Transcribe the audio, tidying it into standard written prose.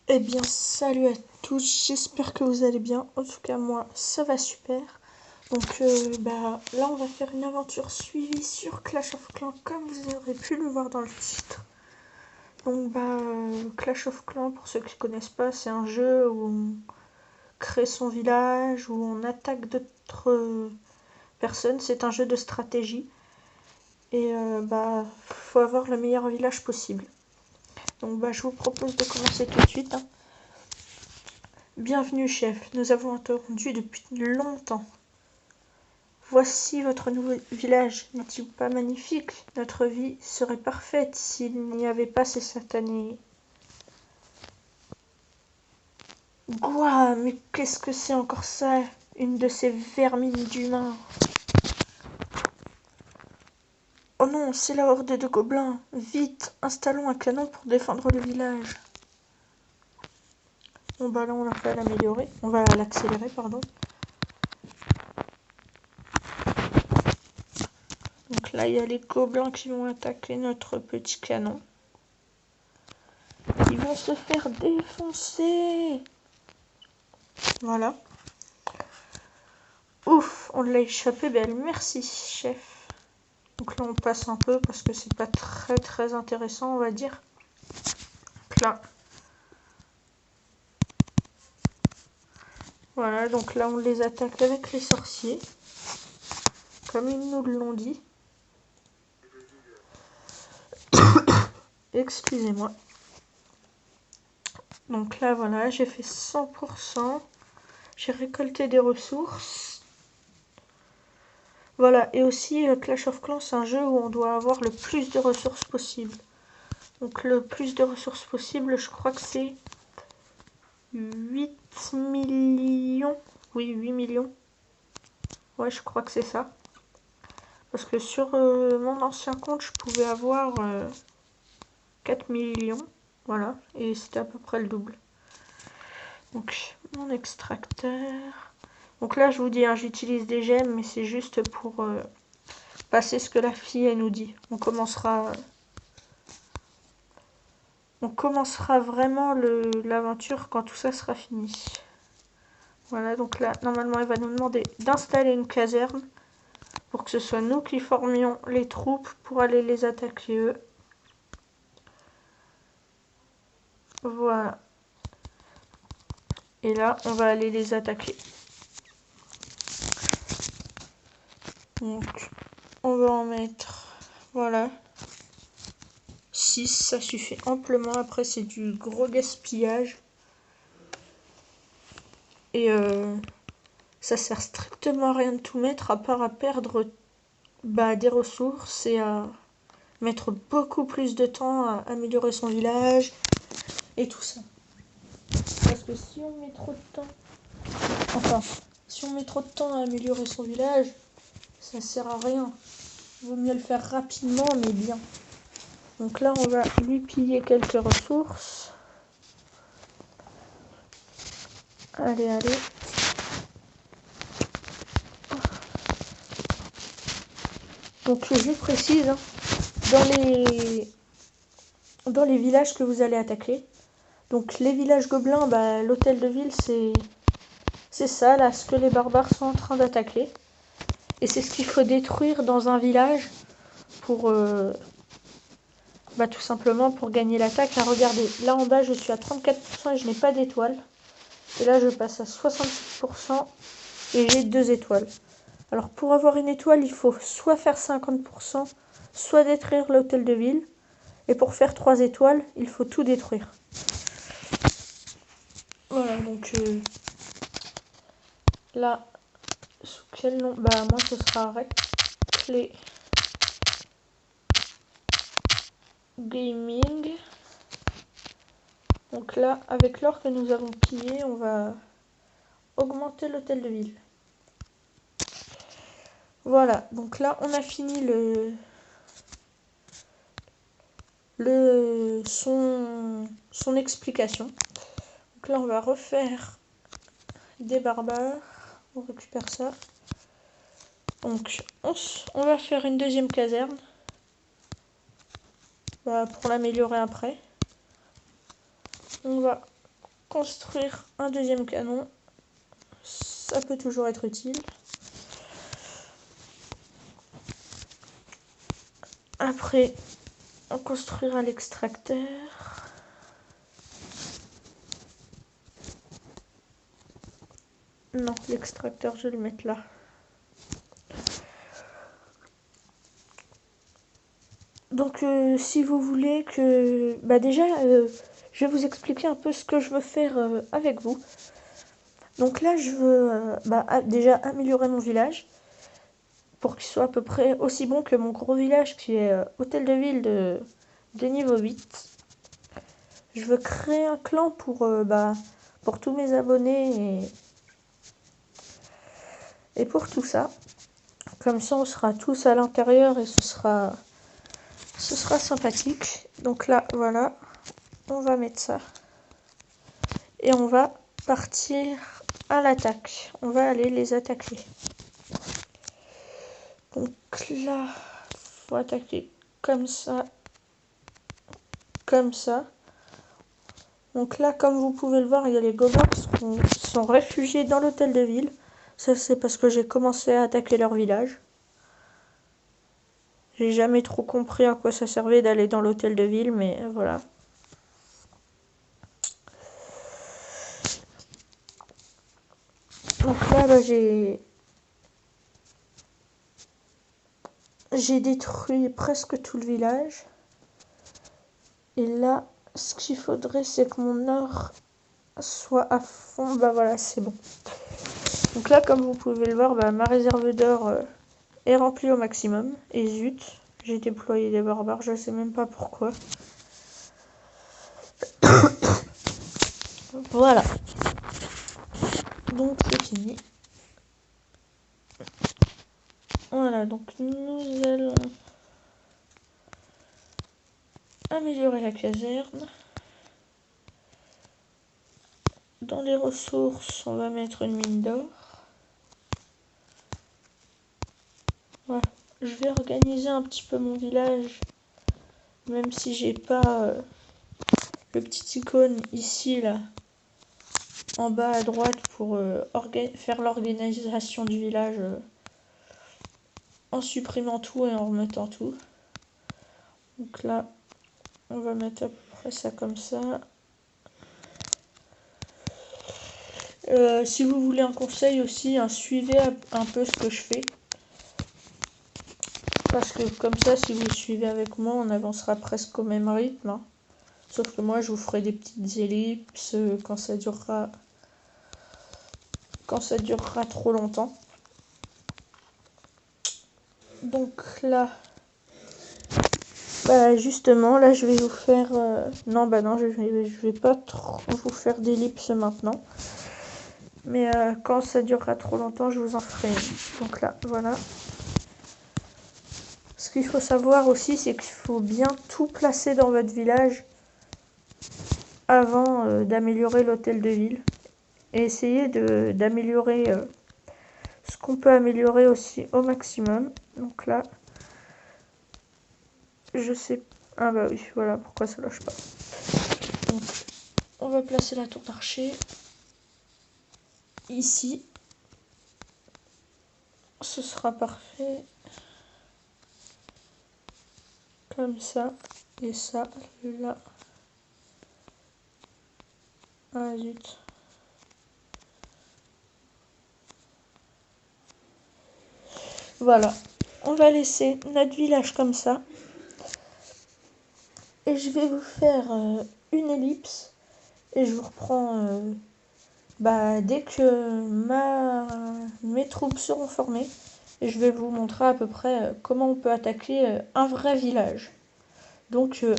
Eh bien, salut à tous, j'espère que vous allez bien. En tout cas, moi, ça va super. Donc, là, on va faire une aventure suivie sur Clash of Clans, comme vous aurez pu le voir dans le titre. Donc, Clash of Clans, pour ceux qui ne connaissent pas, c'est un jeu où on crée son village, où on attaque d'autres personnes. C'est un jeu de stratégie. Et, faut avoir le meilleur village possible. Donc, je vous propose de commencer tout de suite. Bienvenue, chef. Nous avons attendu depuis longtemps. Voici votre nouveau village. N'est-il pas magnifique? Notre vie serait parfaite s'il n'y avait pas ces satanés. Gouah, mais qu'est-ce que c'est encore ça? Une de ces vermines d'humains. Oh non, c'est la horde de gobelins. Vite, installons un canon pour défendre le village. Bon là on va l'améliorer. On va l'accélérer, pardon. Donc là, il y a les gobelins qui vont attaquer notre petit canon. Ils vont se faire défoncer. Voilà. Ouf, on l'a échappé, belle. Merci, chef. Donc là, on passe un peu parce que c'est pas très intéressant, on va dire. Donc là. Voilà, donc là, on les attaque avec les sorciers. Comme ils nous l'ont dit. Excusez-moi. Donc là, voilà, j'ai fait 100%. J'ai récolté des ressources. Voilà, et aussi Clash of Clans, c'est un jeu où on doit avoir le plus de ressources possible. Donc le plus de ressources possible, je crois que c'est 8 millions. Oui, 8 millions. Ouais, je crois que c'est ça. Parce que sur mon ancien compte, je pouvais avoir 4 millions. Voilà, et c'était à peu près le double. Donc, mon extracteur. Donc là, je vous dis, hein, j'utilise des gemmes, mais c'est juste pour passer ce que la fille, elle nous dit. On commencera vraiment l'aventure quand tout ça sera fini. Voilà, donc là, normalement, elle va nous demander d'installer une caserne pour que ce soit nous qui formions les troupes pour aller les attaquer eux. Voilà. Et là, on va aller les attaquer. Donc, on va en mettre, voilà, 6, ça suffit amplement. Après, c'est du gros gaspillage. Et ça sert strictement à rien de tout mettre, à part à perdre des ressources et à mettre beaucoup plus de temps à améliorer son village et tout ça. Parce que si on met trop de temps, si on met trop de temps à améliorer son village, ça sert à rien. Il vaut mieux le faire rapidement, mais bien. Donc là, on va lui piller quelques ressources. Allez. Donc je précise, hein, dans les villages que vous allez attaquer. Donc les villages gobelins, l'hôtel de ville, c'est ça, là, ce que les barbares sont en train d'attaquer. Et c'est ce qu'il faut détruire dans un village pour tout simplement pour gagner l'attaque. Là, regardez, là en bas, je suis à 34% et je n'ai pas d'étoiles. Et là, je passe à 66% et j'ai 2 étoiles. Alors, pour avoir une étoile, il faut soit faire 50%, soit détruire l'hôtel de ville. Et pour faire 3 étoiles, il faut tout détruire. Voilà, donc là, sous quel nom? Moi, ce sera Reclé Gaming. Donc là, avec l'or que nous avons pillé, on va augmenter l'hôtel de ville. Voilà, donc là, on a fini son explication. Donc là, on va refaire des barbares. On récupère ça. Donc, on va faire une deuxième caserne. Pour l'améliorer après. On va construire un deuxième canon. Ça peut toujours être utile. Après, on construira l'extracteur. Non, l'extracteur, je vais le mettre là. Donc, si vous voulez que... déjà, je vais vous expliquer un peu ce que je veux faire avec vous. Donc là, je veux déjà améliorer mon village pour qu'il soit à peu près aussi bon que mon gros village qui est hôtel de ville de niveau 8. Je veux créer un clan pour tous mes abonnés et pour tout ça. Comme ça, on sera tous à l'intérieur et ce sera sympathique. Donc là, voilà, on va mettre ça. Et on va partir à l'attaque. On va aller les attaquer. Donc là, faut attaquer comme ça. Comme ça. Donc là, comme vous pouvez le voir, il y a les goblins qui sont réfugiés dans l'hôtel de ville. Ça, c'est parce que j'ai commencé à attaquer leur village. J'ai jamais trop compris à quoi ça servait d'aller dans l'hôtel de ville, mais voilà. Donc là, j'ai détruit presque tout le village. Et là, ce qu'il faudrait, c'est que mon or soit à fond. Voilà, c'est bon. Donc là, comme vous pouvez le voir, ma réserve d'or est remplie au maximum. Et zut, j'ai déployé des barbares, je sais même pas pourquoi. Voilà. Donc c'est fini. Voilà, donc nous allons améliorer la caserne. Dans les ressources, on va mettre une mine d'or. Voilà. Je vais organiser un petit peu mon village, même si j'ai pas le petit icône ici, là, en bas à droite pour faire l'organisation du village en supprimant tout et en remettant tout. Donc là, on va mettre à peu près ça comme ça. Si vous voulez un conseil aussi, suivez un peu ce que je fais. Parce que comme ça, si vous suivez avec moi, on avancera presque au même rythme. Hein. Sauf que moi, je vous ferai des petites ellipses quand ça durera trop longtemps. Donc là, justement, là, je vais vous faire... non, je vais pas trop vous faire d'ellipses maintenant. Mais quand ça durera trop longtemps, je vous en ferai une. Donc là, voilà. Ce qu'il faut savoir aussi, c'est qu'il faut bien tout placer dans votre village avant d'améliorer l'hôtel de ville. Et essayer d'améliorer ce qu'on peut améliorer aussi au maximum. Donc là, je sais... Ah bah oui, voilà pourquoi ça lâche pas. Donc, on va placer la tour d'archer ici. Ce sera parfait. Comme ça. Et ça, là. Ah zut. Voilà. On va laisser notre village comme ça. Et je vais vous faire une ellipse. Et je vous reprends dès que mes troupes seront formées. Et je vais vous montrer à peu près comment on peut attaquer un vrai village. Donc